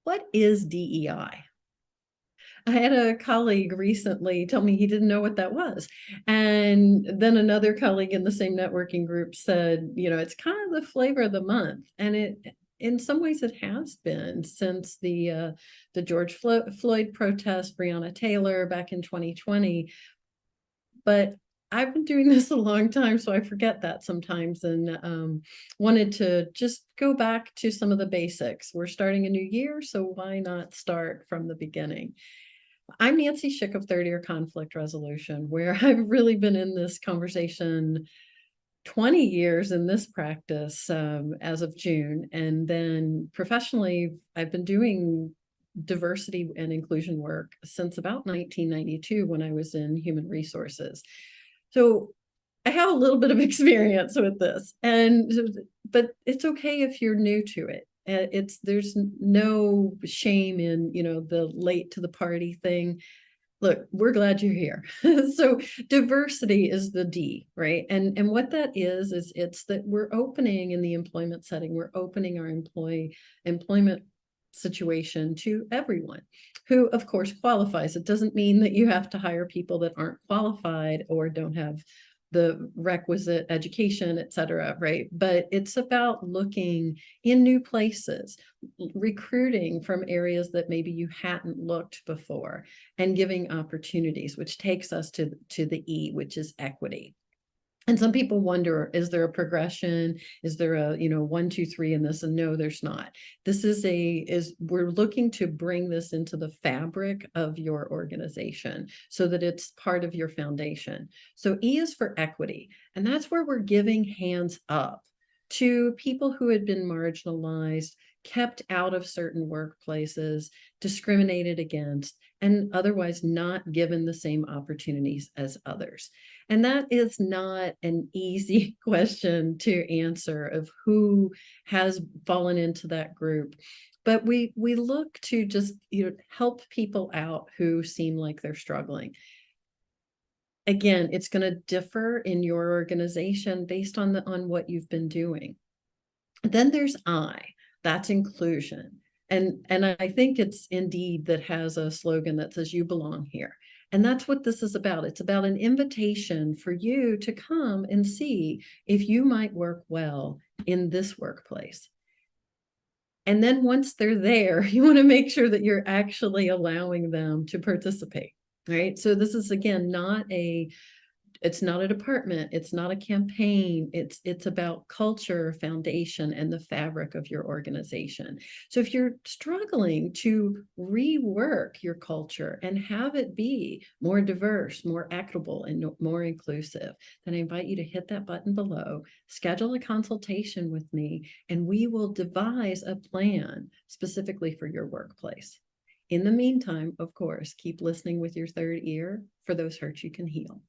What is DEI? I had a colleague recently tell me he didn't know what that was. And then another colleague in the same networking group said, it's kind of the flavor of the month. And in some ways it has been since the George Floyd protest, Breonna Taylor back in 2020. But I've been doing this a long time, so I forget that sometimes, and wanted to just go back to some of the basics. We're starting a new year, so why not start from the beginning? I'm Nancy Schick of Third Year Conflict Resolution, where I've really been in this conversation 20 years in this practice as of June. And then professionally, I've been doing diversity and inclusion work since about 1992 when I was in human resources. So I have a little bit of experience with this, but it's okay if you're new to it. There's no shame in the late to the party thing. Look, we're glad you're here. So diversity is the D, right? And what that is it's that we're opening in the employment setting, we're opening our employment situation to everyone who, of course, qualifies. It doesn't mean that you have to hire people that aren't qualified or don't have the requisite education, et cetera, right? But it's about looking in new places, recruiting from areas that maybe you hadn't looked before, and giving opportunities, which takes us to the E, which is equity. And some people wonder, is there a progression? Is there a, 1, 2, 3 in this? And no, there's not. This we're looking to bring this into the fabric of your organization so that it's part of your foundation. So E is for equity. And that's where we're giving hands up to people who had been marginalized, kept out of certain workplaces, discriminated against, and otherwise not given the same opportunities as others. And that is not an easy question to answer of who has fallen into that group. But we look to just help people out who seem like they're struggling. Again, it's going to differ in your organization based on what you've been doing. Then there's I, that's inclusion. And I think it's Indeed that has a slogan that says you belong here. And that's what this is about. It's about an invitation for you to come and see if you might work well in this workplace. And then once they're there, you want to make sure that you're actually allowing them to participate, right? So this is, again, it's not a department, it's not a campaign, it's about culture, foundation, and the fabric of your organization. So if you're struggling to rework your culture and have it be more diverse, more equitable, and more inclusive, then I invite you to hit that button below, schedule a consultation with me, and we will devise a plan specifically for your workplace. In the meantime, of course, keep listening with your third ear for those hurts you can heal.